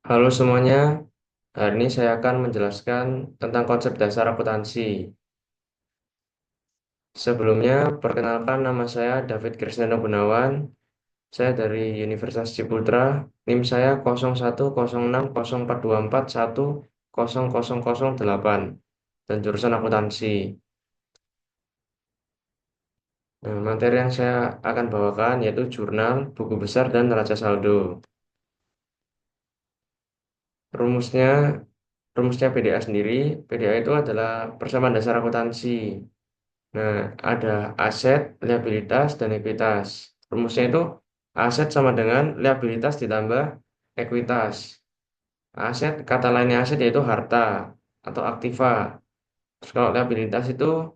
Halo semuanya, hari ini saya akan menjelaskan tentang konsep dasar akuntansi. Sebelumnya, perkenalkan nama saya David Krisnanda Gunawan. Saya dari Universitas Ciputra. NIM saya 01060424100008 dan jurusan akuntansi. Nah, materi yang saya akan bawakan yaitu jurnal, buku besar, dan neraca saldo. Rumusnya, rumusnya PDA sendiri. PDA itu adalah persamaan dasar akuntansi. Nah, ada aset, liabilitas, dan ekuitas. Rumusnya itu aset sama dengan liabilitas ditambah ekuitas. Aset, kata lainnya aset yaitu harta atau aktiva. Terus kalau liabilitas itu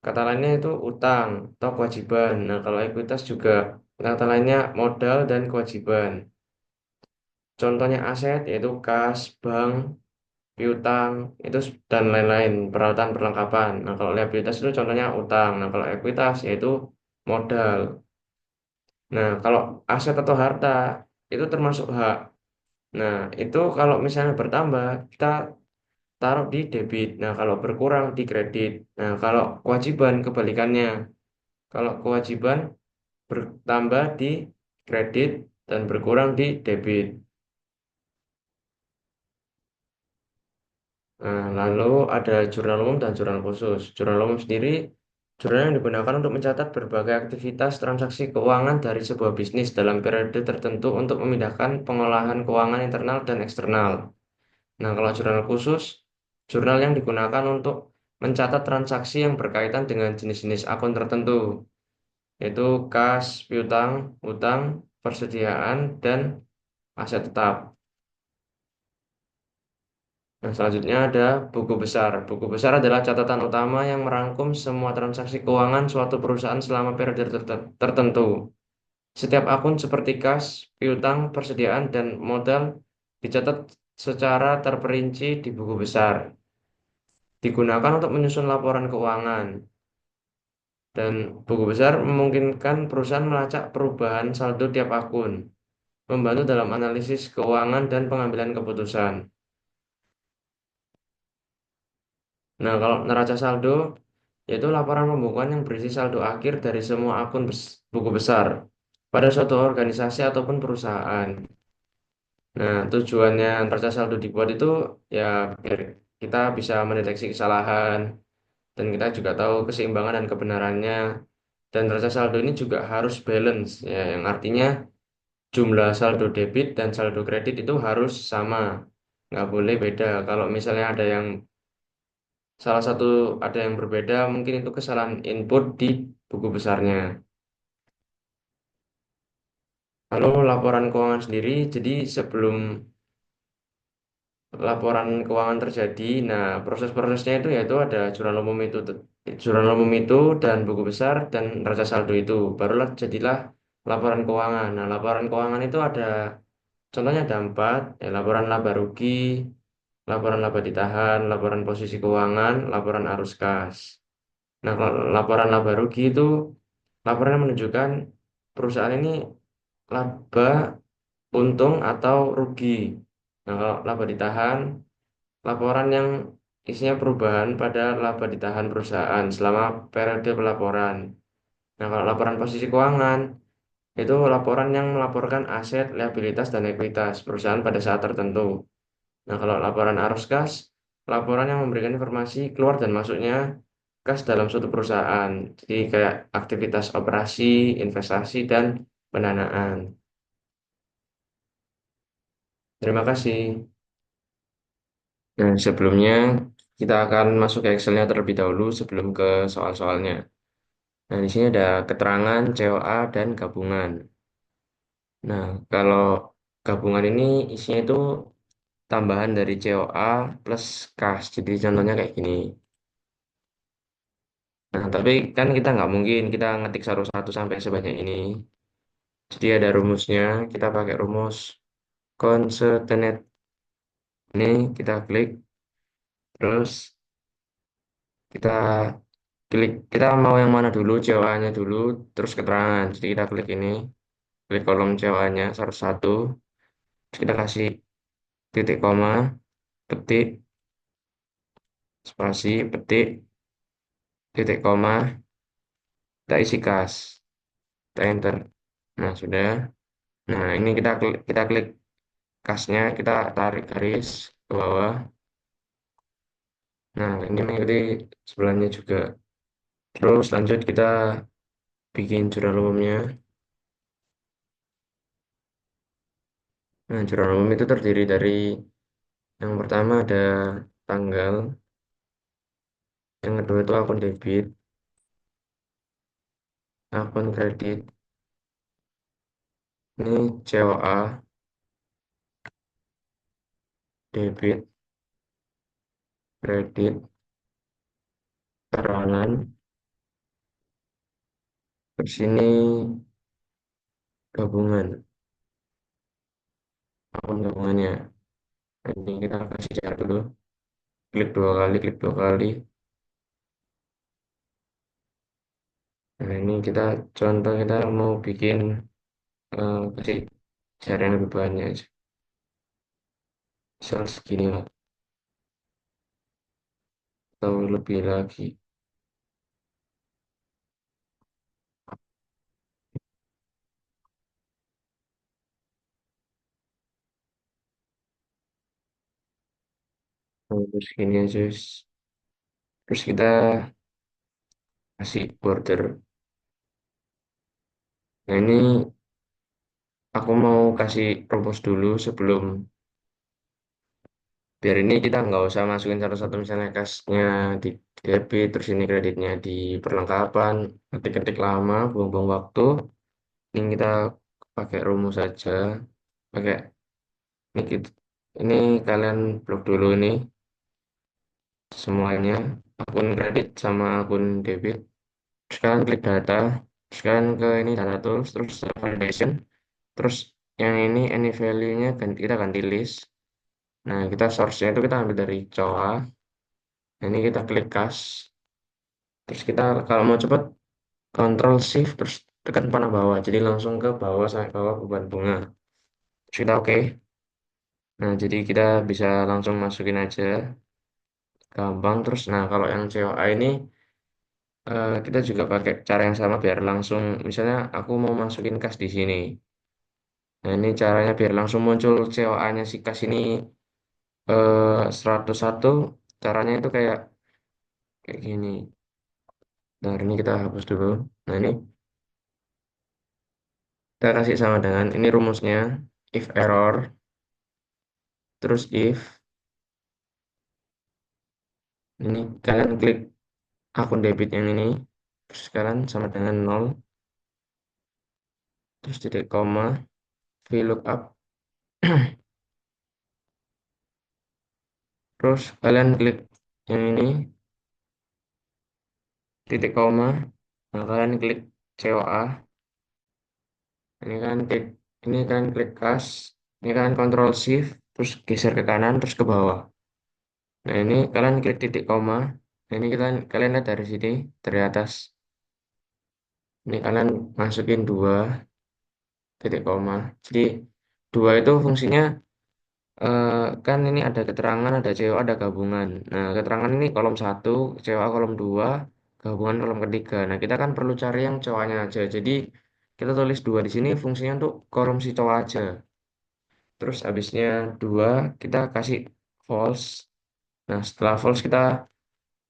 kata lainnya itu utang atau kewajiban. Nah, kalau ekuitas juga kata lainnya modal dan kewajiban. Contohnya aset yaitu kas, bank, piutang, itu dan lain-lain, peralatan perlengkapan. Nah, kalau liabilitas itu contohnya utang. Nah, kalau ekuitas yaitu modal. Nah, kalau aset atau harta itu termasuk hak. Nah, itu kalau misalnya bertambah, kita taruh di debit. Nah, kalau berkurang di kredit. Nah, kalau kewajiban kebalikannya. Kalau kewajiban bertambah di kredit dan berkurang di debit. Nah, lalu ada jurnal umum dan jurnal khusus. Jurnal umum sendiri, jurnal yang digunakan untuk mencatat berbagai aktivitas transaksi keuangan dari sebuah bisnis dalam periode tertentu untuk memindahkan pengolahan keuangan internal dan eksternal. Nah, kalau jurnal khusus, jurnal yang digunakan untuk mencatat transaksi yang berkaitan dengan jenis-jenis akun tertentu, yaitu kas, piutang, utang, persediaan, dan aset tetap. Nah, selanjutnya ada buku besar. Buku besar adalah catatan utama yang merangkum semua transaksi keuangan suatu perusahaan selama periode tertentu. Setiap akun seperti kas, piutang, persediaan, dan modal dicatat secara terperinci di buku besar. Digunakan untuk menyusun laporan keuangan. Dan buku besar memungkinkan perusahaan melacak perubahan saldo tiap akun, membantu dalam analisis keuangan dan pengambilan keputusan. Nah, kalau neraca saldo, yaitu laporan pembukuan yang berisi saldo akhir dari semua akun buku besar pada suatu organisasi ataupun perusahaan. Nah, tujuannya neraca saldo dibuat itu ya biar kita bisa mendeteksi kesalahan dan kita juga tahu keseimbangan dan kebenarannya. Dan neraca saldo ini juga harus balance ya, yang artinya jumlah saldo debit dan saldo kredit itu harus sama, nggak boleh beda. Kalau misalnya ada yang salah satu ada yang berbeda, mungkin itu kesalahan input di buku besarnya. Lalu laporan keuangan sendiri, jadi sebelum laporan keuangan terjadi, nah proses-prosesnya itu yaitu ada jurnal umum itu dan buku besar dan neraca saldo itu, barulah jadilah laporan keuangan. Nah, laporan keuangan itu ada contohnya ada empat, ya, laporan laba rugi, laporan laba ditahan, laporan posisi keuangan, laporan arus kas. Nah, kalau laporan laba rugi itu laporan yang menunjukkan perusahaan ini laba, untung atau rugi. Nah, kalau laba ditahan, laporan yang isinya perubahan pada laba ditahan perusahaan selama periode pelaporan. Nah, kalau laporan posisi keuangan, itu laporan yang melaporkan aset, liabilitas, dan ekuitas perusahaan pada saat tertentu. Nah, kalau laporan arus kas, laporan yang memberikan informasi keluar dan masuknya kas dalam suatu perusahaan. Jadi kayak aktivitas operasi, investasi, dan pendanaan. Terima kasih. Nah, sebelumnya kita akan masuk ke Excelnya terlebih dahulu sebelum ke soal-soalnya. Nah, di sini ada keterangan COA dan gabungan. Nah, kalau gabungan ini isinya itu tambahan dari COA plus kas. Jadi contohnya kayak gini. Nah, tapi kan kita nggak mungkin kita ngetik satu-satu sampai sebanyak ini. Jadi ada rumusnya, kita pakai rumus concatenate. Ini kita klik, terus kita kita mau yang mana dulu, COA-nya dulu, terus keterangan. Jadi kita klik ini, klik kolom COA-nya satu-satu, terus kita kasih. titik koma, petik, spasi, petik, titik koma, kita isi kas, kita enter. Nah, sudah. Nah, ini kita klik kasnya, kita tarik garis ke bawah. Nah, ini mengikuti sebelahnya juga. Terus lanjut kita bikin jurnal umumnya. Nah, jurnal umum itu terdiri dari yang pertama ada tanggal, yang kedua itu akun debit, akun kredit, ini COA, debit, kredit, perorangan, terus ini gabungan, akun gabungannya. Nah, ini kita kasih share dulu, klik dua kali. Nah, ini kita contoh kita mau bikin kasih share yang lebih banyak aja. Misal segini lah, atau lebih lagi. Oh, terus segini aja. Terus kita kasih border. Nah, ini aku mau kasih rumus dulu sebelum, biar ini kita nggak usah masukin satu-satu, misalnya kasnya di debit, terus ini kreditnya di perlengkapan, ketik-ketik lama, buang-buang waktu. Ini kita pakai rumus saja, pakai ini, ini kalian blok dulu ini semuanya, akun kredit sama akun debit. Terus kalian klik data, terus kalian ke ini data tools, terus validation, terus yang ini any value-nya kita ganti list. Nah, kita source-nya itu kita ambil dari COA. Nah, ini kita klik kas. Terus kita kalau mau cepat Control Shift terus tekan panah bawah. Jadi langsung ke bawah sampai bawah beban bunga. Terus kita oke. Nah, jadi kita bisa langsung masukin aja. Gampang. Terus nah kalau yang COA ini kita juga pakai cara yang sama biar langsung, misalnya aku mau masukin kas di sini. Nah, ini caranya biar langsung muncul COA-nya si kas ini 101. Caranya itu kayak kayak gini. Nah, ini kita hapus dulu. Nah, ini kita kasih sama dengan ini rumusnya, if error, terus if ini kalian klik akun debit yang ini, terus kalian sama dengan nol, terus titik koma, VLOOKUP, terus kalian klik yang ini, titik koma, nah kalian klik COA, ini kan klik kas, ini kan Control Shift, terus geser ke kanan, terus ke bawah. Nah, ini kalian klik titik koma. Nah, ini kalian lihat dari sini, dari atas. Ini kalian masukin dua titik koma. Jadi dua itu fungsinya eh, kan ini ada keterangan, ada CO, ada gabungan. Nah, keterangan ini kolom satu, CO kolom dua, gabungan kolom ketiga. Nah, kita kan perlu cari yang cowoknya aja. Jadi kita tulis dua di sini fungsinya untuk kolom si cowok aja. Terus habisnya dua kita kasih false. Nah, setelah false kita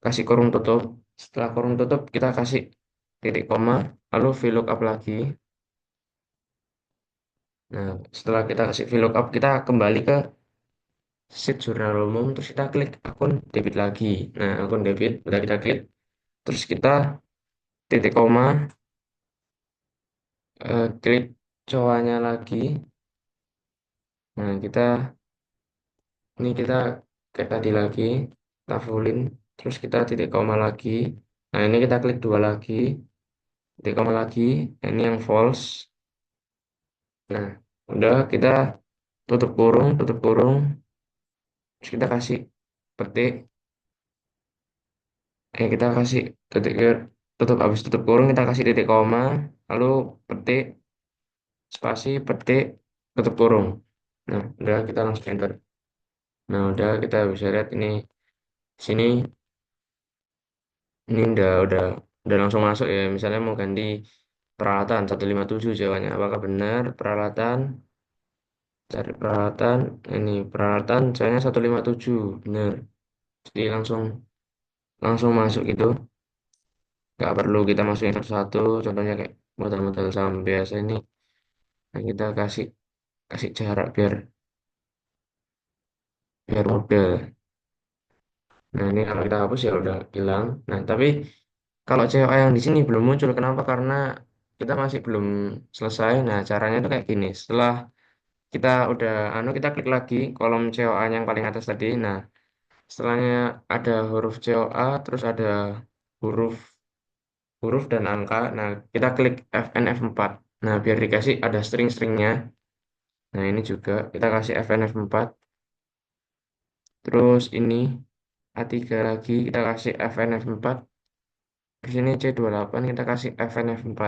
kasih kurung tutup. Setelah kurung tutup kita kasih titik koma, lalu VLOOKUP lagi. Nah, setelah kita kasih VLOOKUP, kita kembali ke sheet jurnal umum, terus kita klik akun debit lagi. Nah, akun debit udah kita klik, terus kita titik koma, klik cowoknya lagi. Nah, kita kayak tadi lagi, kita fullin, terus kita titik koma lagi. Nah, ini kita klik dua lagi, titik koma lagi. Nah, ini yang false. Nah, udah kita tutup kurung, terus kita kasih petik, kita kasih titik, tutup, habis tutup kurung kita kasih titik koma, lalu petik, spasi, petik, tutup kurung. Nah, udah kita langsung enter. Nah, udah kita bisa lihat ini sini ini udah langsung masuk ya. Misalnya mau ganti peralatan 157 jawabannya. Apakah benar peralatan? Cari peralatan. Ini peralatan soalnya 157 benar. Jadi langsung langsung masuk gitu. Nggak perlu kita masukin satu-satu. Contohnya kayak modal-modal saham biasa ini. Nah, kita kasih kasih jarak biar mudah. Nah, ini kalau kita hapus ya udah hilang. Nah, tapi kalau COA yang di sini belum muncul, kenapa? Karena kita masih belum selesai. Nah, caranya itu kayak gini. Setelah kita udah kita klik lagi kolom COA yang paling atas tadi. Nah, setelahnya ada huruf COA, terus ada huruf huruf dan angka. Nah, kita klik FNF4. Nah, biar dikasih ada string-stringnya. Nah, ini juga kita kasih FNF4. Terus ini A3 lagi kita kasih FNF4. Terus ini C28 kita kasih FNF4.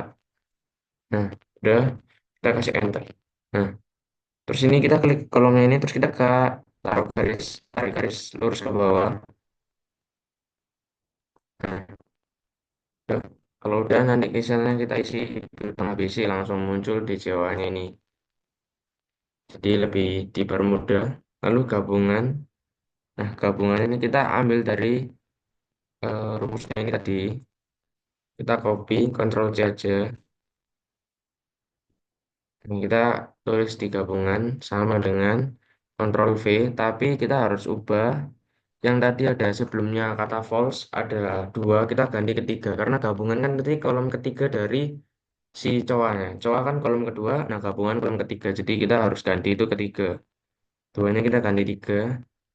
Nah, udah kita kasih enter. Nah, terus ini kita klik kolomnya ini terus kita tarik garis lurus ke bawah. Nah, udah. Kalau udah nanti misalnya kita isi tentang ABC langsung muncul di jawabannya ini. Jadi lebih dipermudah. Lalu gabungan. Nah, gabungan ini kita ambil dari rumusnya ini tadi. Kita copy, Ctrl C aja. Dan kita tulis di gabungan sama dengan Ctrl V, tapi kita harus ubah yang tadi ada sebelumnya kata false, ada dua, kita ganti ketiga. Karena gabungan kan tadi kolom ketiga dari si cowoknya. Cowok kan kolom kedua, nah gabungan kolom ketiga. Jadi kita harus ganti itu ketiga. Duanya kita ganti tiga,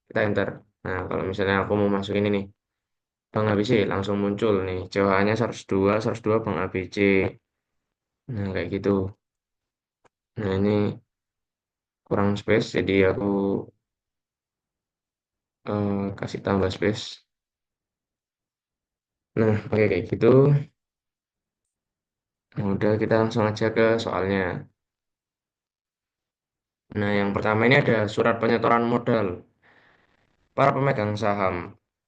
kita enter. Nah, kalau misalnya aku mau masukin ini nih, Bang ABC langsung muncul nih. Cowoknya 102 Bang ABC. Nah, kayak gitu. Nah, ini kurang space, jadi aku kasih tambah space. Nah, oke kayak gitu. Nah, udah kita langsung aja ke soalnya. Nah, yang pertama ini ada surat penyetoran modal para pemegang saham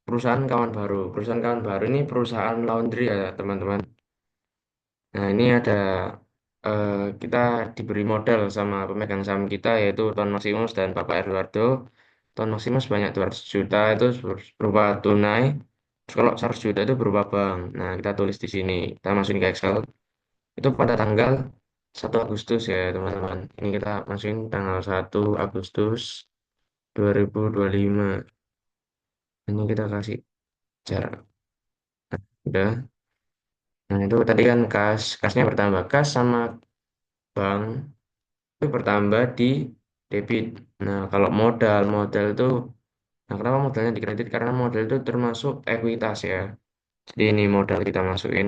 perusahaan kawan baru. Perusahaan kawan baru ini perusahaan laundry ya, teman-teman. Nah, ini ada eh, kita diberi modal sama pemegang saham kita yaitu Tuan Maximus dan Bapak Eduardo. Tuan Maximus banyak 200 juta itu berupa tunai. Terus kalau 100 juta itu berupa bank. Nah, kita tulis di sini. Kita masukin ke Excel. Itu pada tanggal 1 Agustus ya teman-teman. Ini kita masukin tanggal 1 Agustus 2025. Ini kita kasih jarak. Udah. Nah itu tadi kan kasnya bertambah. Kas sama bank itu bertambah di debit. Nah kalau modal itu, nah kenapa modalnya di kredit? Karena modal itu termasuk ekuitas ya. Jadi ini modal kita masukin.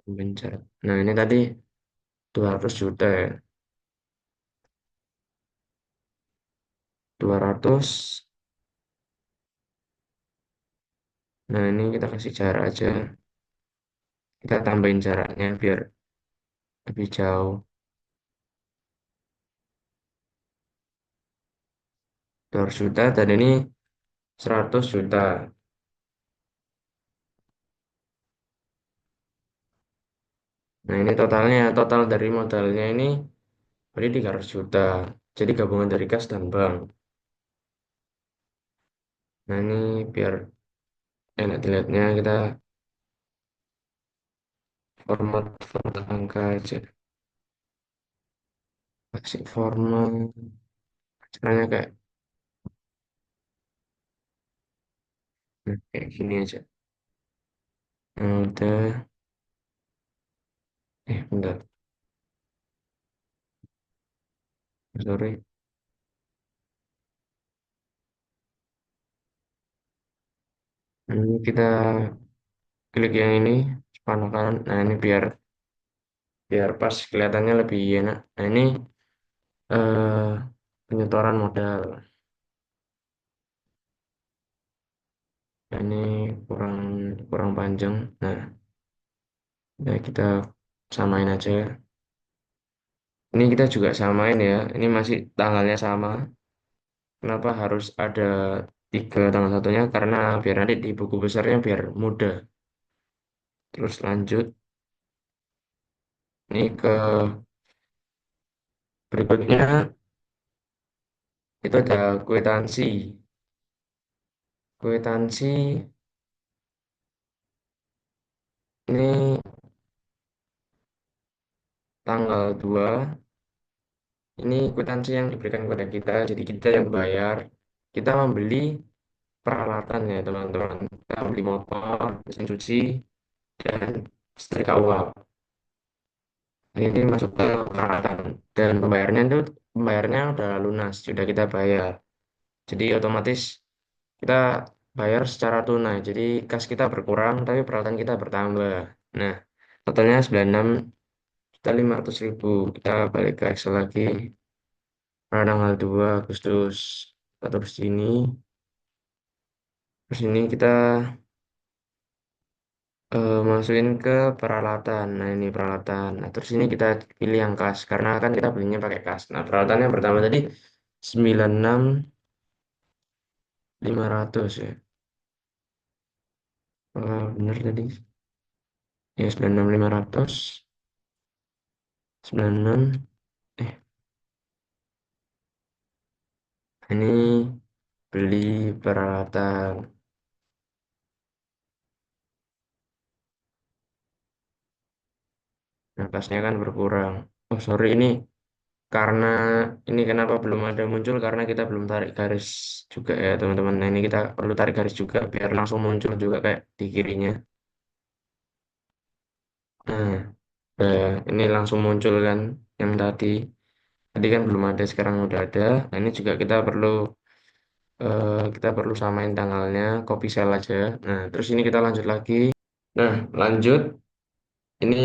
Tambahin jarak. Nah ini tadi 200 juta ya. 200. Nah ini kita kasih jarak aja. Kita tambahin jaraknya biar lebih jauh. 200 juta dan ini 100 juta. Nah ini totalnya, total dari modalnya ini berarti 300 juta. Jadi gabungan dari kas dan bank. Nah ini biar enak dilihatnya kita format angka aja. Kasih format. Caranya kayak gini aja. Nah, udah. Bentar. Sorry. Ini kita klik yang ini. Separuh kanan. Nah ini biar biar pas kelihatannya lebih enak. Nah ini eh, penyetoran modal. Nah, ini kurang kurang panjang. Nah, ya kita samain aja. Ini kita juga samain ya. Ini masih tanggalnya sama. Kenapa harus ada tiga tanggal satunya? Karena biar nanti di buku besarnya biar mudah. Terus lanjut, ini ke berikutnya itu ada kwitansi. Kwitansi ini tanggal 2. Ini kwitansi yang diberikan kepada kita, jadi kita yang bayar. Kita membeli peralatan ya teman-teman. Kita beli motor, mesin cuci, dan setrika uap. Ini masuk ke peralatan. Dan pembayarannya udah lunas, sudah kita bayar. Jadi otomatis kita bayar secara tunai. Jadi kas kita berkurang, tapi peralatan kita bertambah. Nah, totalnya 96.500.000. Kita balik ke Excel lagi. Pada tanggal 2 Agustus atau sini. Terus ini kita masukin ke peralatan. Nah, ini peralatan. Nah, terus ini kita pilih yang kas karena kan kita belinya pakai kas. Nah, peralatan yang pertama tadi 96.500 ya. Bener tadi. Ya 96.500, 96. Eh, ini beli peralatan. Nah, kasnya kan berkurang. Oh, sorry ini karena ini kenapa belum ada muncul karena kita belum tarik garis juga ya teman-teman. Nah, ini kita perlu tarik garis juga biar langsung muncul juga kayak di kirinya. Nah, ini langsung muncul kan yang tadi. Tadi kan belum ada, sekarang udah ada. Nah, ini juga kita perlu samain tanggalnya, copy cell aja. Nah, terus ini kita lanjut lagi. Nah, lanjut. Ini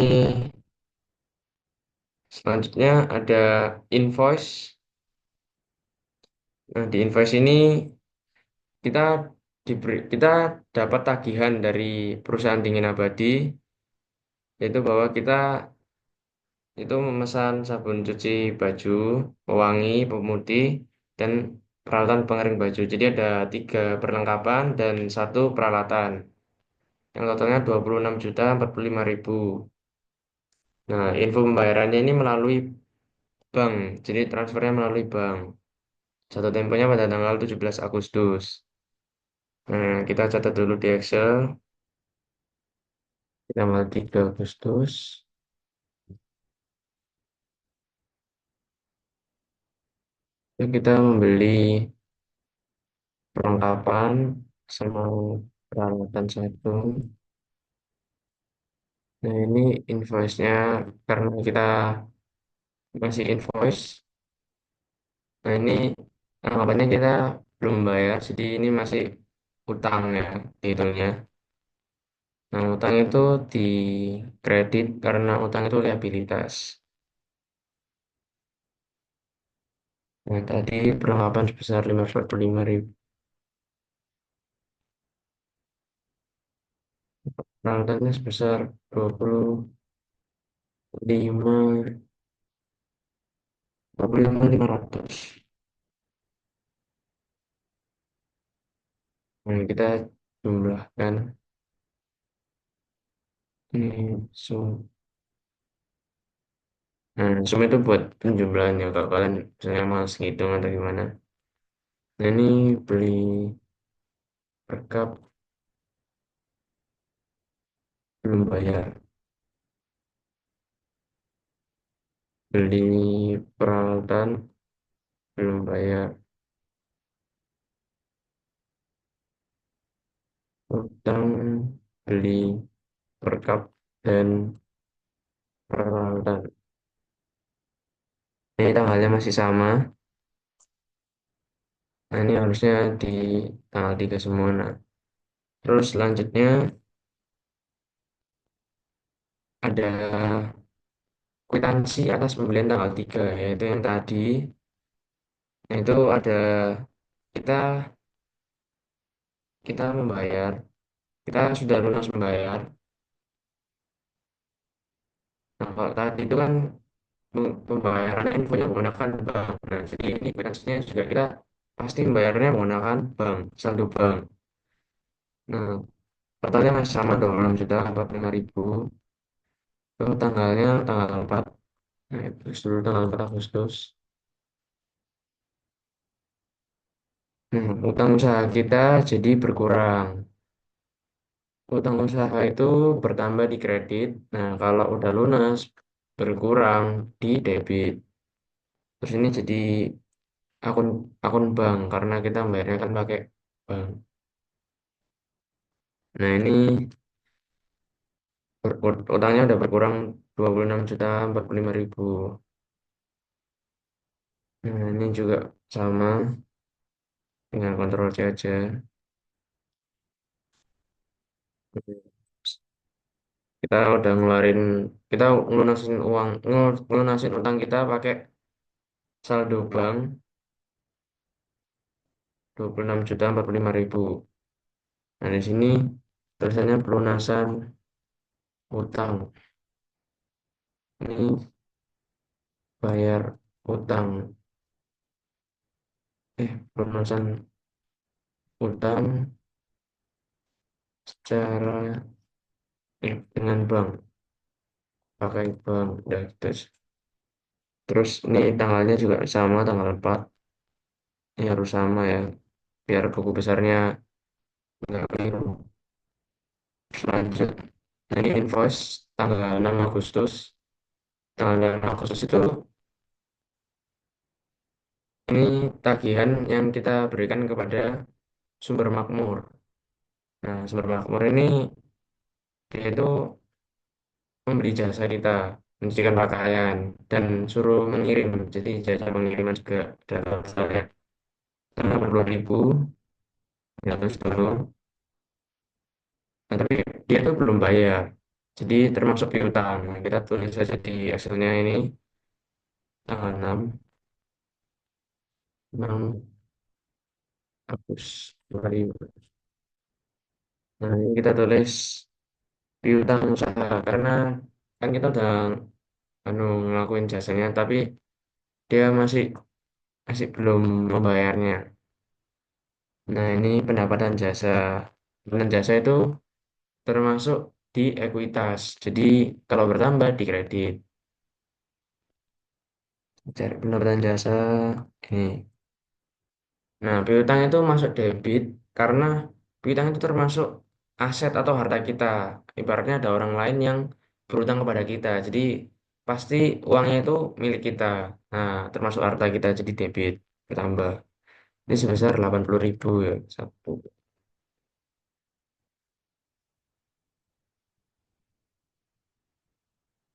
selanjutnya ada invoice. Nah, di invoice ini kita kita dapat tagihan dari perusahaan dingin abadi, yaitu bahwa kita itu memesan sabun cuci baju, pewangi, pemutih, dan peralatan pengering baju. Jadi ada tiga perlengkapan dan satu peralatan. Yang totalnya 26.045.000. Nah, info pembayarannya ini melalui bank. Jadi transfernya melalui bank. Jatuh temponya pada tanggal 17 Agustus. Nah, kita catat dulu di Excel. Tanggal 3 Agustus. Ya, kita membeli perlengkapan sama peralatan satu. Nah, ini invoice-nya karena kita masih invoice. Nah, ini anggapannya kita belum bayar, jadi ini masih utang ya, dihitungnya. Nah, utang itu di kredit karena utang itu liabilitas. Nah, tadi perlengkapan sebesar 545.000. Peralatannya sebesar 25.500. Nah, kita jumlahkan ini sum. Nah, sum itu buat penjumlahannya kalau kalian misalnya malas ngitung atau gimana. Nah, ini beli rekap belum bayar. Beli peralatan belum bayar. Utang beli perkap dan peralatan. Ini tanggalnya masih sama. Nah, ini harusnya di tanggal 3 semua. Nah, terus selanjutnya ada kwitansi atas pembelian tanggal 3 yaitu yang tadi. Nah, itu ada kita kita membayar, kita sudah lunas membayar. Nah, kalau tadi itu kan pembayaran infonya menggunakan bank. Nah, jadi ini kwitansinya juga kita pasti bayarnya menggunakan bank, saldo bank. Nah, totalnya masih sama dong, 6.045.000. Itu tanggalnya tanggal 4. Nah, itu dulu tanggal 4 Agustus. Nah, utang usaha kita jadi berkurang. Utang usaha itu bertambah di kredit. Nah, kalau udah lunas, berkurang di debit. Terus ini jadi akun akun bank karena kita bayarnya kan pakai bank. Nah, ini utangnya udah berkurang 26.045.000. Nah, ini juga sama dengan kontrol C aja. Kita udah ngeluarin, kita ngelunasin uang, ngelunasin utang kita pakai saldo bank 26.045.000. Nah, di sini tulisannya pelunasan utang. Ini bayar utang. Pelunasan utang secara dengan bank, pakai bank. Udah, terus ini tanggalnya juga sama, tanggal 4. Ini harus sama ya, biar buku besarnya nggak keliru. Selanjut, nah ini invoice tanggal 6 Agustus. Tanggal 6 Agustus itu ini tagihan yang kita berikan kepada sumber makmur. Nah, sumber makmur ini dia itu memberi jasa kita, mencucikan pakaian, dan suruh mengirim. Jadi jasa pengiriman juga dalam misalnya 80.000, ya terus dulu. Nah, tapi dia itu belum bayar. Jadi termasuk piutang. Nah, kita tulis saja di Excelnya ini tanggal 6 Agustus 2000. Nah, ini kita tulis piutang usaha karena kan kita udah ngelakuin jasanya, tapi dia masih masih belum membayarnya. Nah, ini pendapatan jasa. Pendapatan jasa itu termasuk di ekuitas. Jadi kalau bertambah di kredit. Cari pendapatan jasa ini. Nah, piutang itu masuk debit karena piutang itu termasuk aset atau harta kita. Ibaratnya ada orang lain yang berutang kepada kita. Jadi pasti uangnya itu milik kita. Nah, termasuk harta kita jadi debit bertambah. Ini sebesar 80.000 ya. Satu.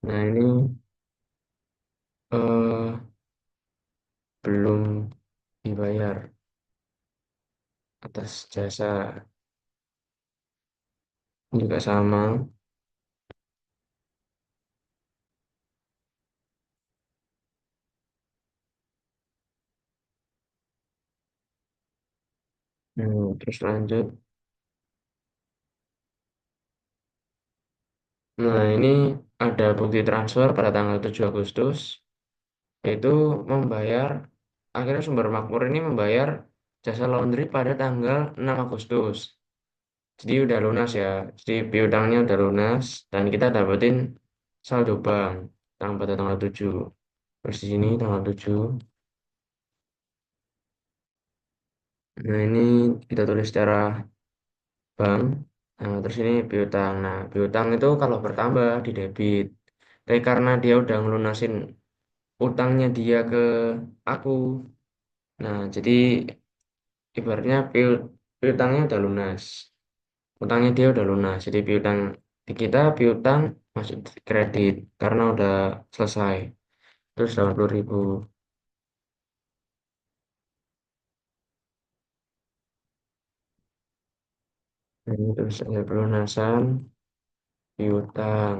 Nah, ini eh, belum dibayar atas jasa. Ini juga sama. Terus lanjut. Nah, ini ada bukti transfer pada tanggal 7 Agustus. Itu membayar, akhirnya sumber makmur ini membayar jasa laundry pada tanggal 6 Agustus. Jadi udah lunas ya. Jadi piutangnya udah lunas dan kita dapetin saldo bank pada tanggal 7. Terus di sini tanggal 7. Nah, ini kita tulis secara bank. Nah, terus ini piutang. Nah, piutang itu kalau bertambah di debit. Tapi karena dia udah ngelunasin utangnya dia ke aku. Nah, jadi ibaratnya piutangnya udah lunas. Utangnya dia udah lunas. Jadi piutang di kita piutang masuk di kredit karena udah selesai. Terus 80.000. Nah, ini terus ada pelunasan piutang.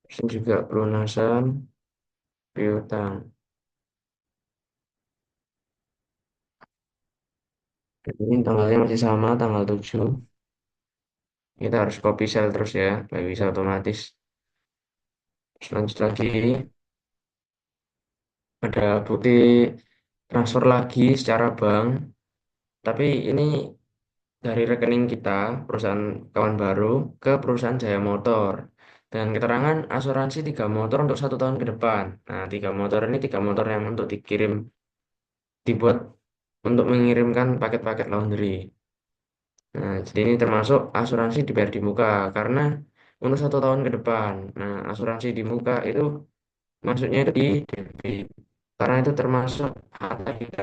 Terus juga pelunasan piutang. Ini tanggalnya masih sama, tanggal 7. Kita harus copy cell terus ya, nggak bisa otomatis. Terus lanjut lagi, ada bukti transfer lagi secara bank, tapi ini dari rekening kita, perusahaan kawan baru, ke perusahaan Jaya Motor. Dan keterangan asuransi 3 motor untuk 1 tahun ke depan. Nah, 3 motor ini 3 motor yang untuk dikirim, dibuat untuk mengirimkan paket-paket laundry. Nah, jadi ini termasuk asuransi dibayar di muka karena untuk 1 tahun ke depan. Nah, asuransi di muka itu maksudnya itu di debit karena itu termasuk harta kita,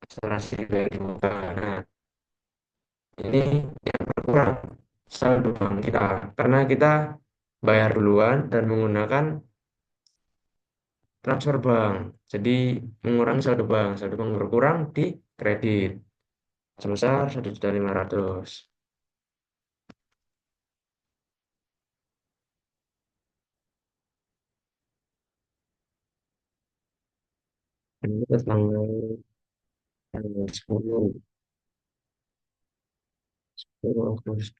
asuransi dibayar di muka. Nah, ini yang berkurang saldo bank kita karena kita bayar duluan dan menggunakan transfer bank. Jadi mengurangi saldo bank berkurang di kredit sebesar 1.500.000. Ini tanggal 10 Agustus.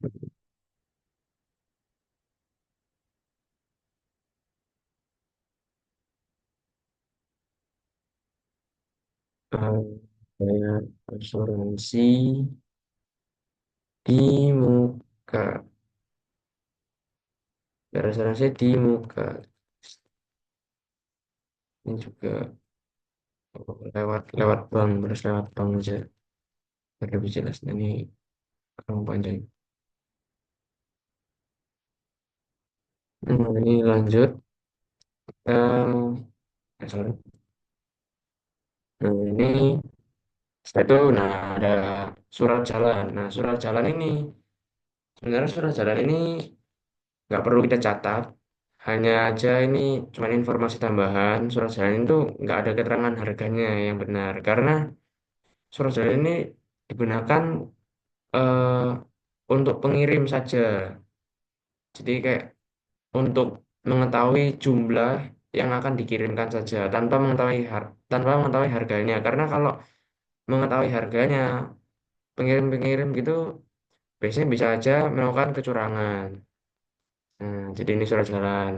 Bayar asuransi di muka, bayar asuransi di muka. Ini juga lewat lewat bank, terus lewat bank aja biar lebih jelas. Nah, ini kurang panjang. Ini lanjut. Sorry. Nah, ini setelah itu, nah ada surat jalan. Nah, surat jalan ini, sebenarnya surat jalan ini nggak perlu kita catat. Hanya aja ini cuma informasi tambahan. Surat jalan itu nggak ada keterangan harganya yang benar. Karena surat jalan ini digunakan eh, untuk pengirim saja. Jadi kayak untuk mengetahui jumlah yang akan dikirimkan saja tanpa mengetahui harganya. Karena kalau mengetahui harganya, pengirim-pengirim gitu biasanya bisa aja melakukan kecurangan. Nah, jadi ini surat jalan.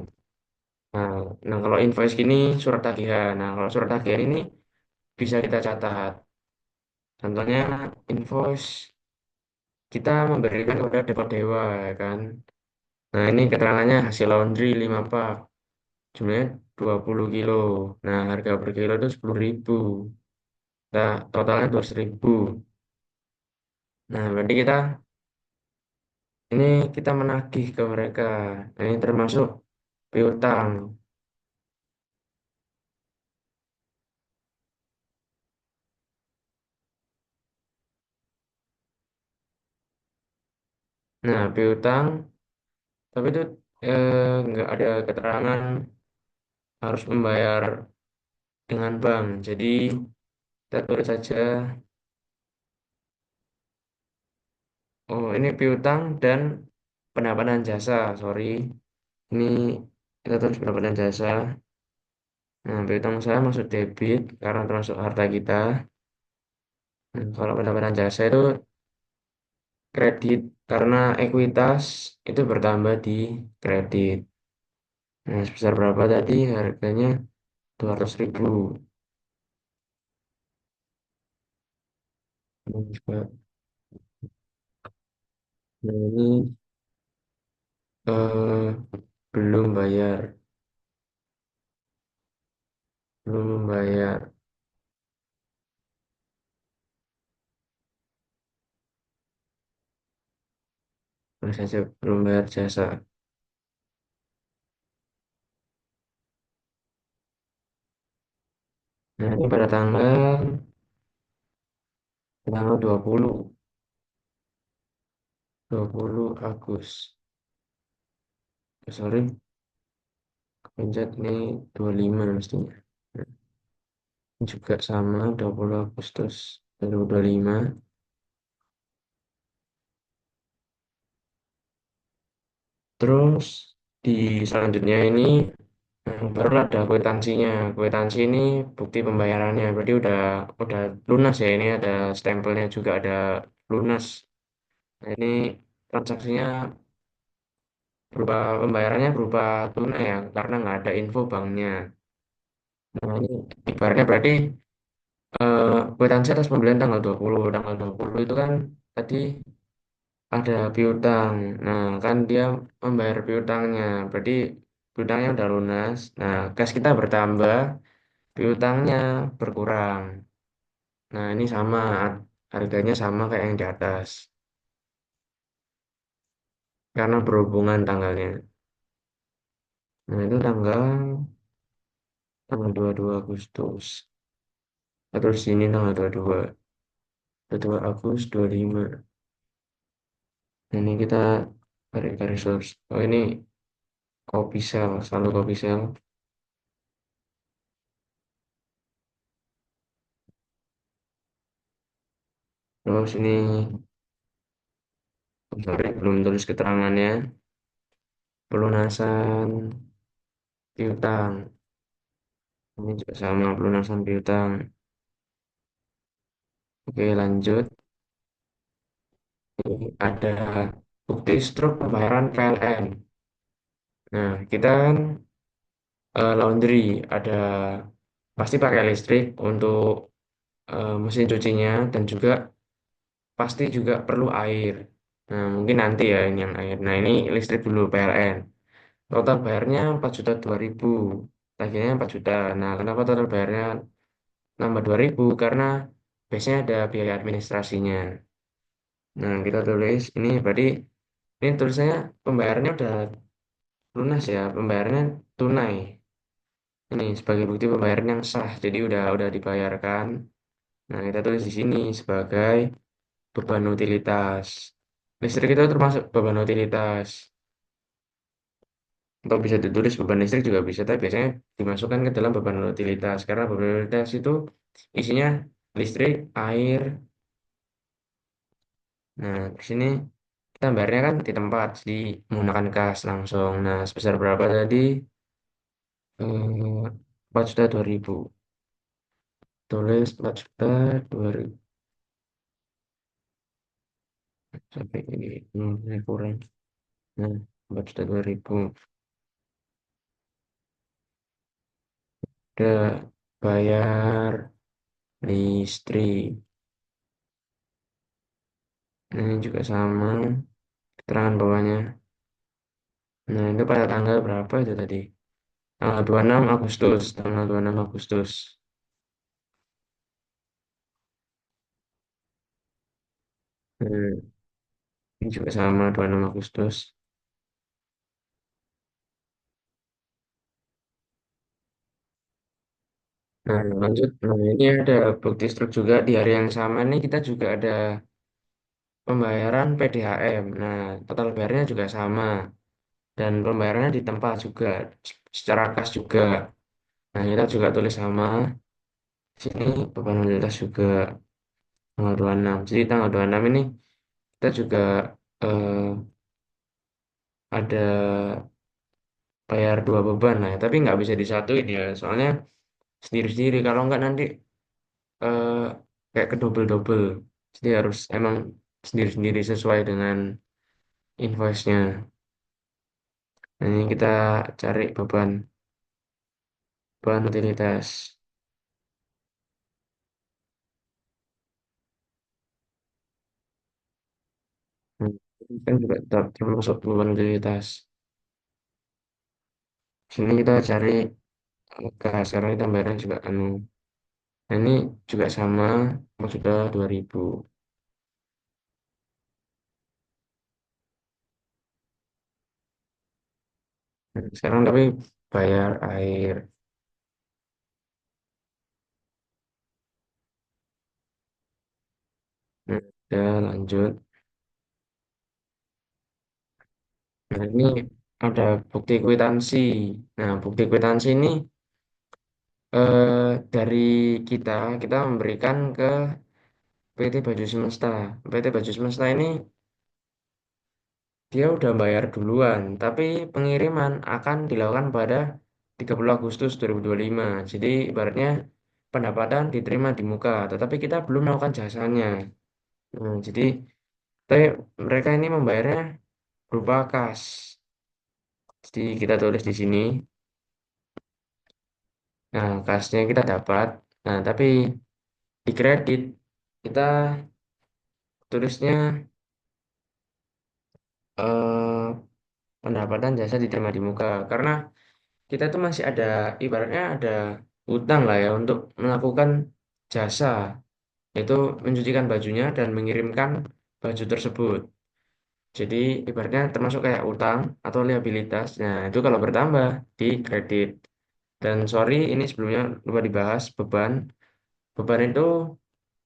Nah, nah, kalau invoice gini surat tagihan. Nah, kalau surat tagihan ini bisa kita catat. Contohnya invoice kita memberikan kepada Depot Dewa, ya kan. Nah, ini keterangannya hasil laundry 5 pak. Jumlahnya 20 kilo. Nah, harga per kilo itu 10.000. Nah, totalnya 200.000. Nah, berarti ini kita menagih ke mereka. Nah, ini termasuk piutang. Nah, piutang, tapi itu nggak ada keterangan harus membayar dengan bank. Jadi kita tulis saja, oh ini piutang dan pendapatan jasa, sorry. Ini kita tulis pendapatan jasa. Nah, piutang saya masuk debit karena termasuk harta kita. Nah, kalau pendapatan jasa itu kredit karena ekuitas itu bertambah di kredit. Nah, sebesar berapa tadi harganya 200.000. Ini juga, nah ini eh, belum bayar, belum membayar. Terus saja belum bayar jasa. Nah, ini pada tanggal 20 sorry, pencet ini 25 mestinya. Nah, ini juga sama 20 Agustus 2025. Terus di selanjutnya ini baru ada kwitansinya. Kwitansi ini bukti pembayarannya. Berarti udah lunas ya. Ini ada stempelnya juga ada lunas. Nah, ini transaksinya berupa pembayarannya berupa tunai ya, karena nggak ada info banknya. Nah, ini ibaratnya berarti Kwitansi atas pembelian tanggal 20. Tanggal 20 itu kan tadi ada piutang. Nah, kan dia membayar piutangnya. Berarti piutangnya udah lunas. Nah, kas kita bertambah, piutangnya berkurang. Nah, ini sama, harganya sama kayak yang di atas. Karena berhubungan tanggalnya. Nah, itu tanggal 22 Agustus. Terus ini tanggal 22 Agustus 25. Nah, ini kita tarik garis lurus. Oh, ini kopi sel, selalu kopi sel. Terus ini, oh, sorry, belum tulis keterangannya. Pelunasan piutang. Ini juga sama pelunasan piutang. Oke, lanjut. Ini ada bukti struk pembayaran PLN. Nah, kita kan laundry, ada pasti pakai listrik untuk mesin cucinya dan juga pasti juga perlu air. Nah, mungkin nanti ya ini yang air. Nah, ini listrik dulu PLN. Total bayarnya 4.002.000. Tagihnya 4 juta. Nah, kenapa total bayarnya nambah 2.000? Karena biasanya ada biaya administrasinya. Nah, kita tulis ini berarti ini tulisannya pembayarannya udah lunas ya, pembayarannya tunai. Ini sebagai bukti pembayaran yang sah. Jadi udah dibayarkan. Nah, kita tulis di sini sebagai beban utilitas. Listrik itu termasuk beban utilitas. Atau bisa ditulis beban listrik juga bisa, tapi biasanya dimasukkan ke dalam beban utilitas. Karena beban utilitas itu isinya listrik, air. Nah, di sini kita bayarnya kan di tempat, di menggunakan kas langsung. Nah, sebesar berapa tadi? 4.002.000. Tulis 4.002.000 sampai ini. Ini kurang. Nah, 4.002.000. Udah bayar listrik. Nah, ini juga sama keterangan bawahnya. Nah, itu pada tanggal berapa itu tadi? Tanggal 26 Agustus. Tanggal 26 Agustus. Hmm, ini juga sama 26 Agustus. Nah, lanjut. Nah, ini ada bukti struk juga di hari yang sama nih kita juga ada pembayaran PDHM. Nah, total bayarnya juga sama dan pembayarannya di tempat juga secara kas juga. Nah, kita juga tulis sama. Sini beban mobilitas juga tanggal 26. Jadi tanggal 26 ini kita juga eh, ada bayar dua beban lah ya. Tapi nggak bisa disatuin ya. Soalnya sendiri-sendiri. Kalau nggak nanti eh, kayak kedobel-dobel. Jadi harus emang sendiri-sendiri sesuai dengan invoice-nya. Nah, ini kita cari beban utilitas. Hmm, ini kan juga tetap termasuk beban utilitas. Sini kita cari gas karena kita bayarnya juga anu. Nah, ini juga sama sudah 2.000. Nah, sekarang tapi bayar air. Nah, udah lanjut. Nah, ini ada bukti kwitansi. Nah, bukti kwitansi ini dari kita, kita memberikan ke PT Baju Semesta. PT Baju Semesta ini dia udah bayar duluan, tapi pengiriman akan dilakukan pada 30 Agustus 2025. Jadi ibaratnya pendapatan diterima di muka, tetapi kita belum melakukan jasanya. Nah, jadi tapi mereka ini membayarnya berupa kas. Jadi kita tulis di sini. Nah, kasnya kita dapat. Nah, tapi Di kredit kita tulisnya eh, pendapatan jasa diterima di muka karena kita tuh masih ada ibaratnya ada utang lah ya untuk melakukan jasa yaitu mencucikan bajunya dan mengirimkan baju tersebut. Jadi ibaratnya termasuk kayak utang atau liabilitas. Nah, itu kalau bertambah di kredit. Dan sorry, ini sebelumnya lupa dibahas beban. Beban itu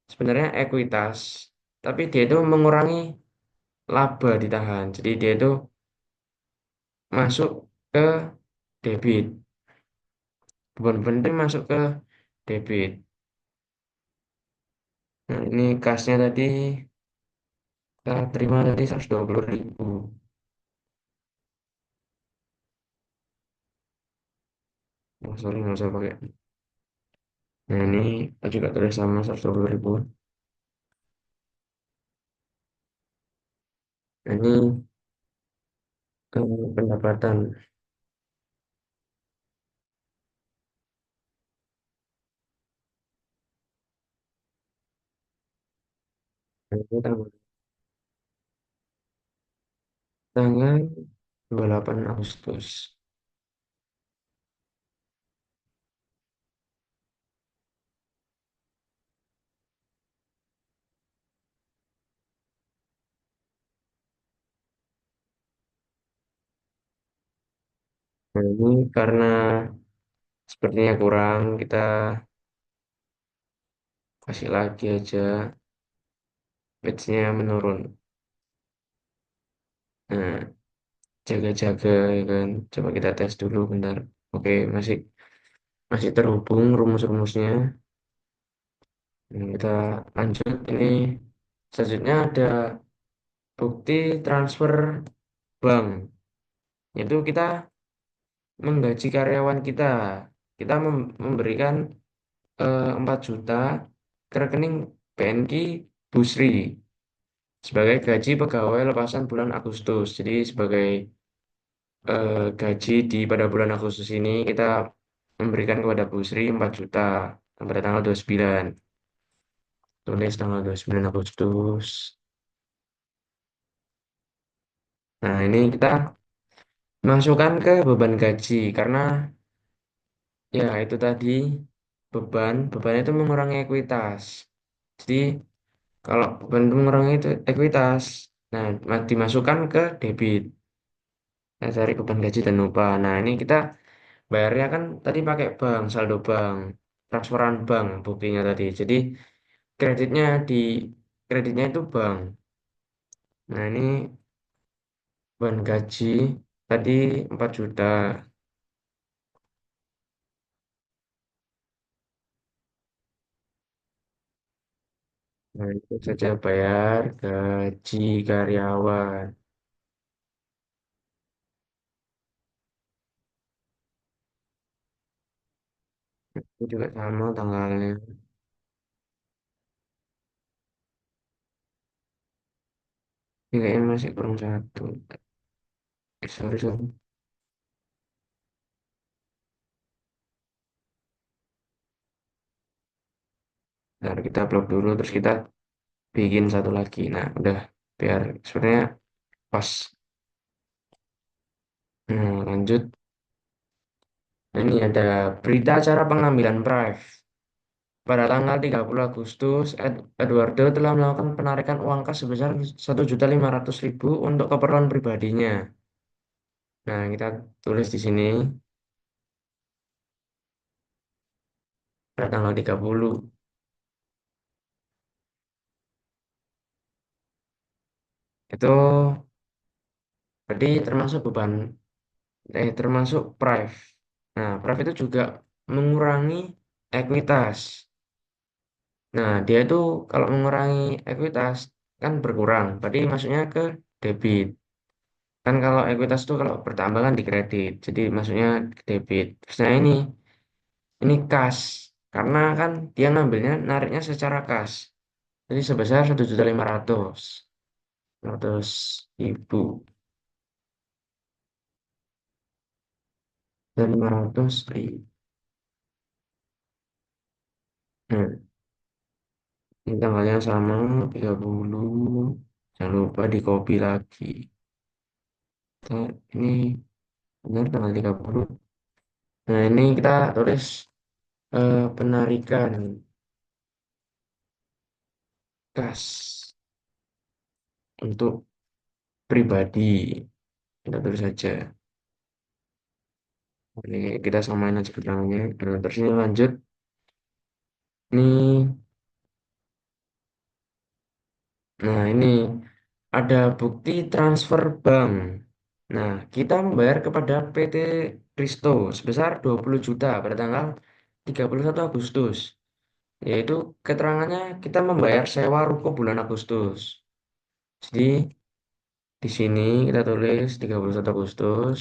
sebenarnya ekuitas, tapi dia itu mengurangi laba ditahan. Jadi dia itu masuk ke debit. Beban-beban itu masuk ke debit. Nah, ini kasnya tadi kita terima tadi 120.000. Oh, sorry, nggak usah pakai. Nah, ini kita juga tulis sama 120.000. Nah, ini pendapatan. Nah, ini tanggal 28 Agustus. Nah, ini karena sepertinya kurang, kita kasih lagi aja. Batch-nya menurun. Nah, jaga-jaga ya kan. Coba kita tes dulu bentar. Oke, masih masih terhubung rumus-rumusnya. Kita lanjut. Ini selanjutnya ada bukti transfer bank. Itu kita menggaji karyawan kita. Kita memberikan 4 juta ke rekening BNI Busri sebagai gaji pegawai lepasan bulan Agustus. Jadi sebagai gaji pada bulan Agustus ini kita memberikan kepada Bu Sri 4 juta pada tanggal 29. Tulis tanggal 29 Agustus. Nah, ini kita masukkan ke beban gaji karena ya itu tadi beban itu mengurangi ekuitas. Jadi kalau beban itu mengurangi itu ekuitas, nah dimasukkan ke debit. Nah, cari beban gaji dan upah. Nah, ini kita bayarnya kan tadi pakai bank, saldo bank, transferan bank buktinya tadi. Jadi kreditnya di kreditnya itu bank. Nah, ini beban gaji tadi 4 juta. Nah, itu saja bayar gaji karyawan. Itu juga sama tanggalnya. Ini kayaknya masih kurang satu. Sorry, sorry. Bentar, kita upload dulu, terus kita bikin satu lagi. Nah, udah biar sebenarnya pas. Nah, lanjut. Nah, ini ada berita acara pengambilan Prive. Pada tanggal 30 Agustus, Eduardo telah melakukan penarikan uang kas sebesar 1.500.000 untuk keperluan pribadinya. Nah, kita tulis di sini pada tanggal 30. Itu berarti termasuk beban, termasuk Prive. Nah, Prive itu juga mengurangi ekuitas. Nah, dia itu kalau mengurangi ekuitas kan berkurang. Berarti masuknya ke debit. Kan kalau ekuitas itu kalau bertambah kan di kredit. Jadi masuknya ke debit. Terus nah ini kas. Karena kan dia ngambilnya nariknya secara kas. Jadi sebesar 1.500.000. Dan 500.000. Nah, Ini tanggalnya sama 30. Jangan lupa di copy lagi. Ini benar tanggal 30. Nah, ini kita tulis penarikan kas untuk pribadi. Kita tulis saja. Ini kita samain aja keterangannya. Nah, terus ini lanjut. Ini, nah ini ada bukti transfer bank. Nah, kita membayar kepada PT Risto sebesar 20 juta pada tanggal 31 Agustus. Yaitu keterangannya kita membayar sewa ruko bulan Agustus. Jadi di sini kita tulis 31 Agustus.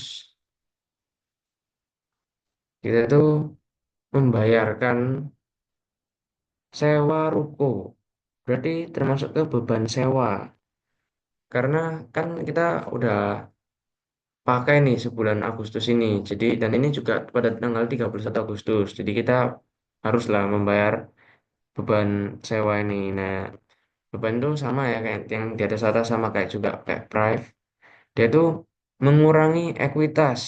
Kita itu membayarkan sewa ruko. Berarti termasuk ke beban sewa. Karena kan kita udah pakai nih sebulan Agustus ini. Jadi dan ini juga pada tanggal 31 Agustus. Jadi kita haruslah membayar beban sewa ini. Nah, beban itu sama ya kayak yang di atas atas sama kayak juga kayak Prive. Dia itu mengurangi ekuitas.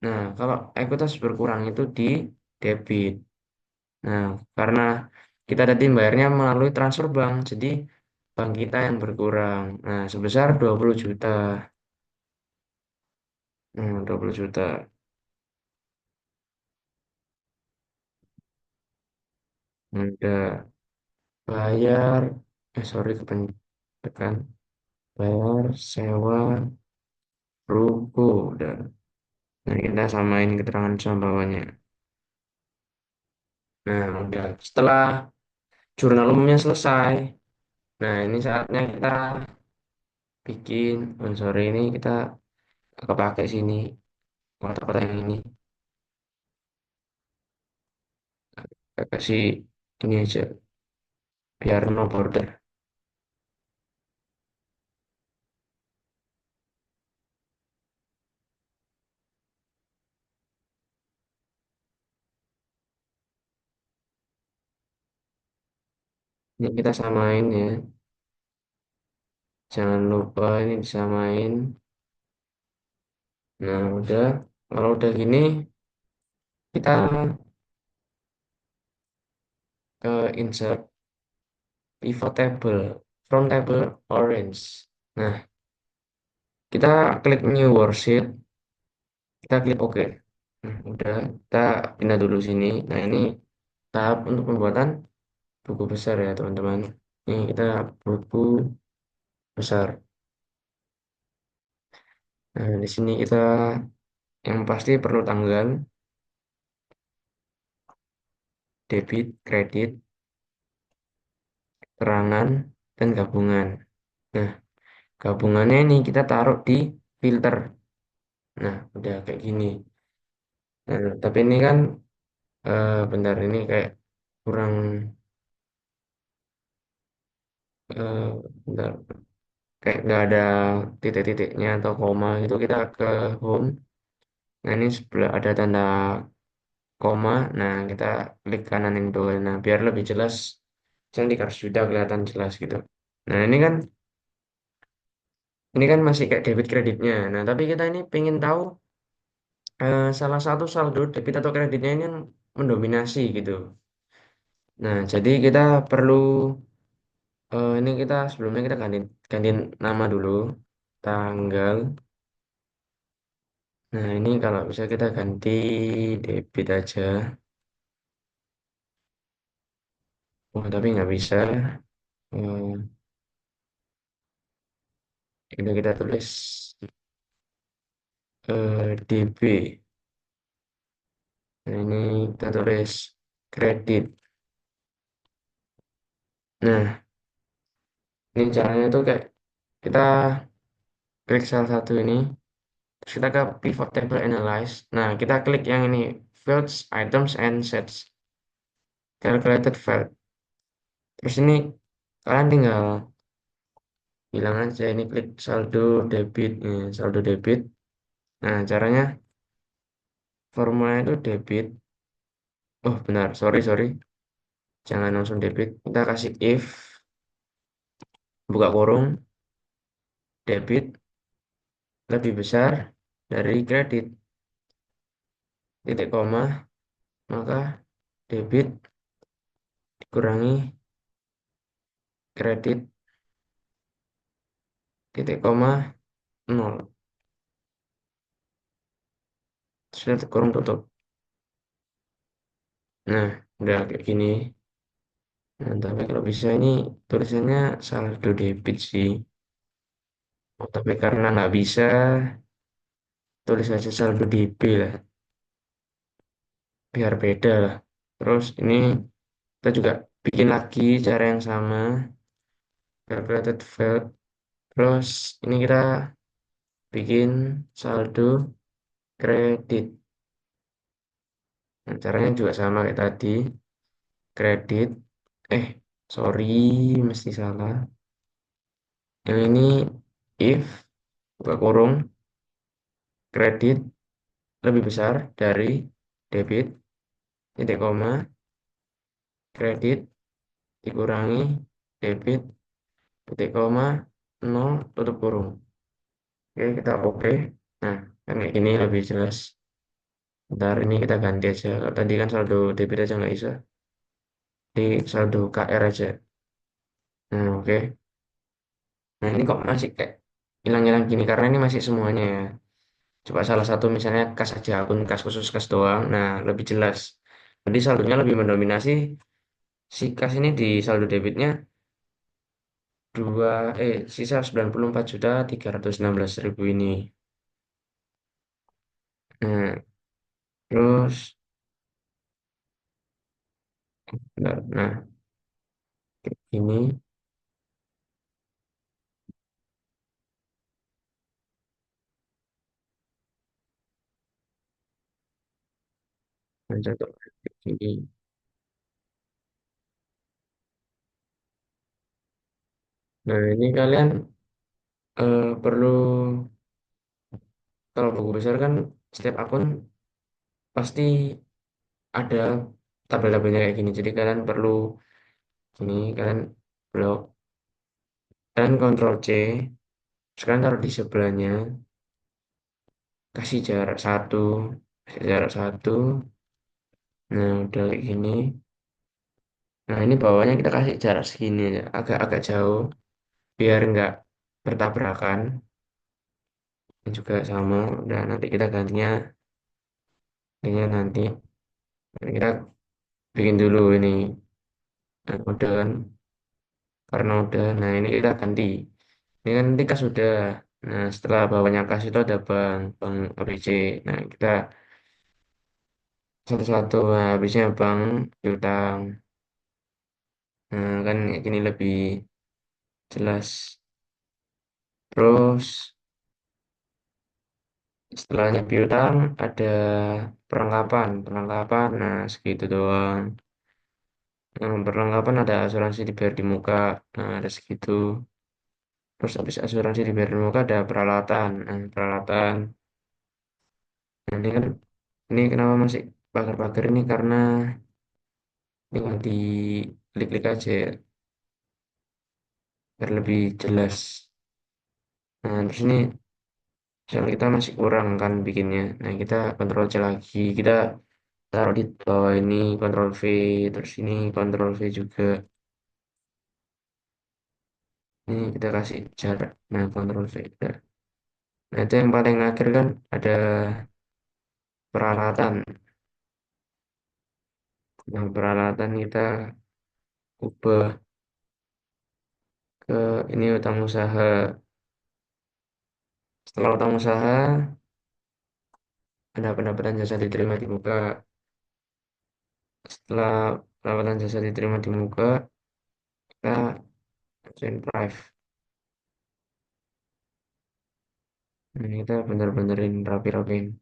Nah, kalau ekuitas berkurang itu di debit. Nah, karena kita tadi bayarnya melalui transfer bank, jadi bank kita yang berkurang. Nah, sebesar 20 juta. 20 juta. Udah bayar, sorry kependekan. Bayar sewa ruko. Udah. Nah, kita samain keterangan sama bawahnya. Nah, udah. Setelah jurnal umumnya selesai, nah ini saatnya kita bikin, oh, sorry ini kita kepake sini, kotak-kotak yang ini. Kita kasih ini aja, biar no border. Ini kita samain ya. Jangan lupa ini disamain. Nah, udah. Kalau udah gini, kita ke insert pivot table, from table orange. Nah, kita klik new worksheet, kita klik OK. Nah, udah, kita pindah dulu sini. Nah, ini tahap untuk pembuatan buku besar ya, teman-teman. Ini kita buku besar. Nah, di sini kita yang pasti perlu tanggal, debit, kredit, terangan, dan gabungan. Nah, gabungannya ini kita taruh di filter. Nah, udah kayak gini. Nah, tapi ini kan bentar ini kayak kurang eh, bentar kayak nggak ada titik-titiknya atau koma itu kita ke home. Nah, ini sebelah ada tanda koma. Nah, kita klik kanan itu. Nah, biar lebih jelas. Yang di garis sudah kelihatan jelas gitu. Nah, ini kan masih kayak debit kreditnya. Nah, tapi kita ini pengen tahu salah satu saldo debit atau kreditnya ini yang mendominasi gitu. Nah, jadi kita perlu ini kita sebelumnya kita ganti nama dulu, tanggal. Nah, ini kalau bisa kita ganti debit aja. Oh, tapi nggak bisa. Ini kita tulis DB. Nah, ini kita tulis kredit. Nah, ini caranya tuh kayak kita klik salah satu ini, terus kita ke pivot table analyze. Nah, kita klik yang ini, fields, items, and sets, calculated field. Terus ini kalian tinggal bilang aja ini klik saldo debit, saldo debit. Nah, caranya formulanya itu debit. Oh, benar, sorry, sorry. Jangan langsung debit. Kita kasih if. buka kurung, debit lebih besar dari kredit, titik koma, maka debit dikurangi kredit, titik koma, nol. Sudah kurung tutup. Nah, udah kayak gini. Nah, tapi kalau bisa ini tulisannya saldo debit sih. Oh, tapi karena nggak bisa, tulis aja saldo DB lah, biar beda lah. Terus ini kita juga bikin lagi cara yang sama, calculated value. Terus ini kita bikin saldo kredit. Nah, caranya juga sama kayak tadi, kredit. Eh, sorry, mesti salah. Yang ini if buka kurung kredit lebih besar dari debit, titik koma, kredit dikurangi debit, titik koma, nol, tutup kurung. Oke, kita oke. Nah, kan kayak gini lebih jelas. Ntar ini kita ganti aja. Kalau tadi kan saldo debit aja nggak bisa. Di saldo KR aja. Nah, oke. Nah, ini kok masih kayak hilang-hilang gini. Karena ini masih semuanya ya. Coba salah satu misalnya kas aja, akun kas khusus kas doang. Nah, lebih jelas. Jadi saldonya lebih mendominasi. Si kas ini di saldo debitnya sisa 94.316.000 ini. Nah, terus, nah, ini. Nah, contoh ini. Nah, ini kalian perlu, kalau buku besar kan setiap akun pasti ada tabel-tabelnya kayak gini. Jadi kalian perlu ini, kalian blok dan Ctrl C. Sekarang taruh di sebelahnya, kasih jarak satu, kasih jarak satu. Nah, udah kayak gini. Nah, ini bawahnya kita kasih jarak segini aja, agak-agak jauh, biar nggak bertabrakan. Ini juga sama. Udah nanti kita gantinya, nanti. Nah, kita bikin dulu ini. Nah, udah kan, karena udah. Nah, ini kita ganti. Ini kan nanti kas sudah. Nah, setelah bawahnya kas itu ada bank ABC. Nah, kita satu-satu. Nah, habisnya bank piutang. Nah, kan kayak gini lebih jelas. Terus setelahnya piutang ada perlengkapan. Perlengkapan, nah segitu doang. Nah, perlengkapan ada asuransi dibayar di muka. Nah, ada segitu. Terus habis asuransi dibayar di muka ada peralatan. Nah, peralatan. Nah, ini kan, ini kenapa masih pagar-pagar ini karena tinggal di klik-klik aja ya, biar lebih jelas. Nah, terus ini misalnya kita masih kurang kan bikinnya. Nah, kita Ctrl C lagi. Kita taruh di bawah ini Ctrl V. Terus ini Ctrl V juga. Ini kita kasih jarak. Nah, Ctrl V. Udah. Nah, itu yang paling akhir kan ada peralatan. Nah, peralatan kita ubah ke ini utang usaha. Setelah utang usaha, ada pendapatan jasa diterima di muka. Setelah pendapatan jasa diterima di muka, kita join prive. Nah, kita bener-benerin rapi-rapiin.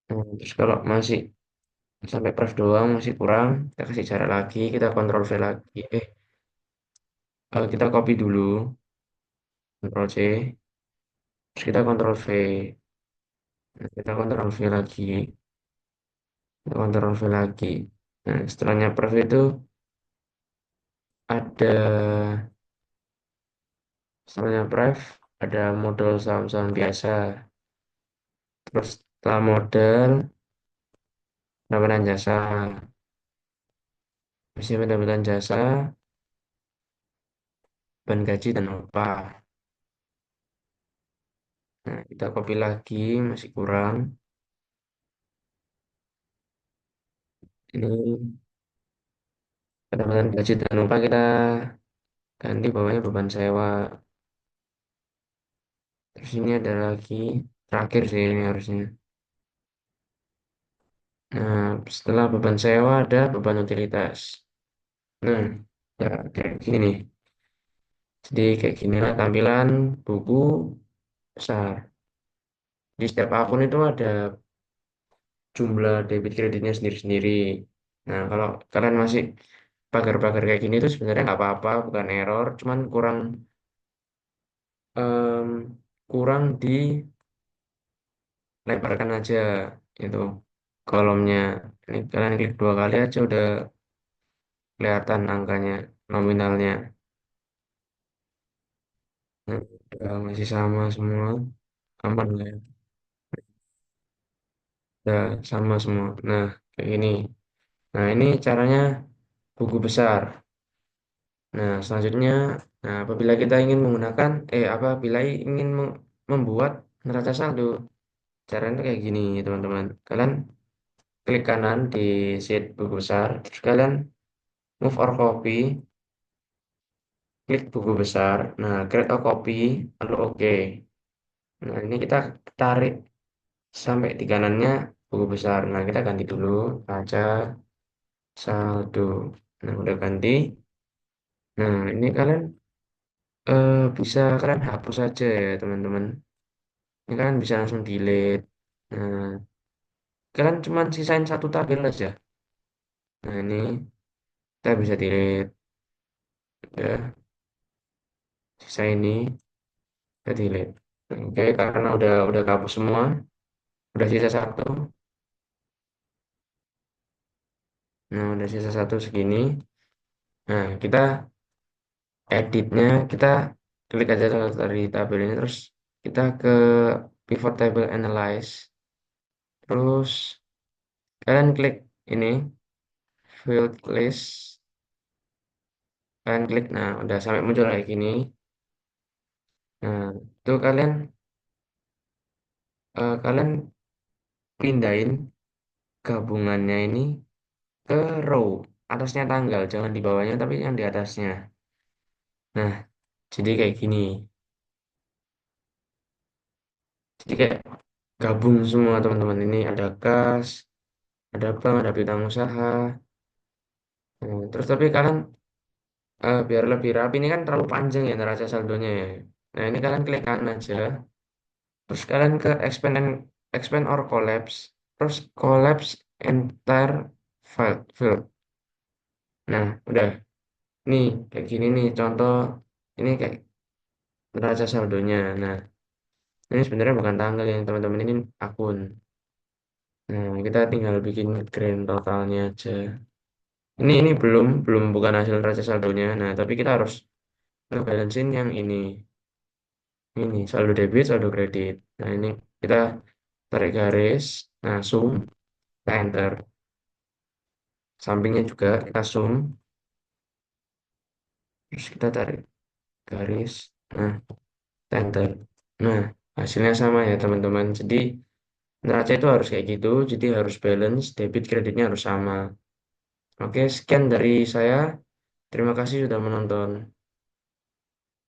Nah, terus kalau masih sampai prive doang, masih kurang, kita kasih cara lagi, kita kontrol V lagi. Kita copy dulu, Ctrl C, terus kita kontrol V. Nah, kita kontrol V lagi, kita kontrol V lagi. Nah, setelahnya prive itu ada Setelahnya pref ada model saham-saham biasa. Terus setelah model pendapatan jasa. Bisa pendapatan jasa, beban gaji dan upah. Nah, kita copy lagi, masih kurang. Ini pendapatan gaji dan upah kita ganti bawahnya beban sewa. Terus ini ada lagi, terakhir sih ini harusnya. Nah, setelah beban sewa ada beban utilitas. Nah, ya kayak gini nih. Jadi kayak ginilah tampilan buku besar. Di setiap akun itu ada jumlah debit kreditnya sendiri-sendiri. Nah, kalau kalian masih pagar-pagar kayak gini itu sebenarnya nggak apa-apa, bukan error, cuman kurang em, kurang dilebarkan aja itu kolomnya. Ini kalian klik 2 kali aja udah kelihatan angkanya, nominalnya. Nah, udah masih sama semua, aman lah ya. Udah sama semua. Nah, kayak gini. Nah, ini caranya buku besar. Nah, selanjutnya, nah, apabila kita ingin menggunakan, apabila ingin membuat neraca saldo, caranya kayak gini, teman-teman. Kalian klik kanan di sheet buku besar, terus kalian move or copy, klik buku besar. Nah, create a copy, lalu oke. Nah, ini kita tarik sampai di kanannya buku besar. Nah, kita ganti dulu, baca saldo. Nah, udah ganti. Nah, ini kalian bisa kalian hapus aja ya, teman-teman. Ini kalian bisa langsung delete. Nah, kalian cuma sisain satu tabel aja. Nah, ini kita bisa delete ya, sisa ini kita delete. Oke, karena udah kabur semua, udah sisa satu. Nah, udah sisa satu segini. Nah, kita editnya kita klik aja dari tabel ini terus kita ke pivot table analyze. Terus kalian klik ini field list. Kalian klik, nah udah sampai muncul kayak gini. Nah, itu kalian pindahin gabungannya ini ke row, atasnya tanggal, jangan di bawahnya tapi yang di atasnya. Nah, jadi kayak gini. Jadi kayak gabung semua teman-teman ini ada kas, ada bank, ada piutang usaha. Nah, terus tapi kalian biar lebih rapi ini kan terlalu panjang ya neraca saldonya ya. Nah, ini kalian klik kanan aja. Terus kalian ke expand or collapse. Terus collapse entire field. Nah, udah. Nih, kayak gini nih contoh. Ini kayak neraca saldonya. Nah, ini sebenarnya bukan tanggal yang teman-teman ini akun. Nah, kita tinggal bikin grand totalnya aja. Ini belum bukan hasil neraca saldonya. Nah, tapi kita harus ngebalancein yang ini. Ini saldo debit, saldo kredit. Nah, ini kita tarik garis. Nah, zoom, kita enter. Sampingnya juga kita zoom, terus kita tarik garis. Nah, kita enter. Nah, hasilnya sama ya, teman-teman. Jadi, neraca itu harus kayak gitu. Jadi, harus balance, debit kreditnya harus sama. Oke, sekian dari saya. Terima kasih sudah menonton.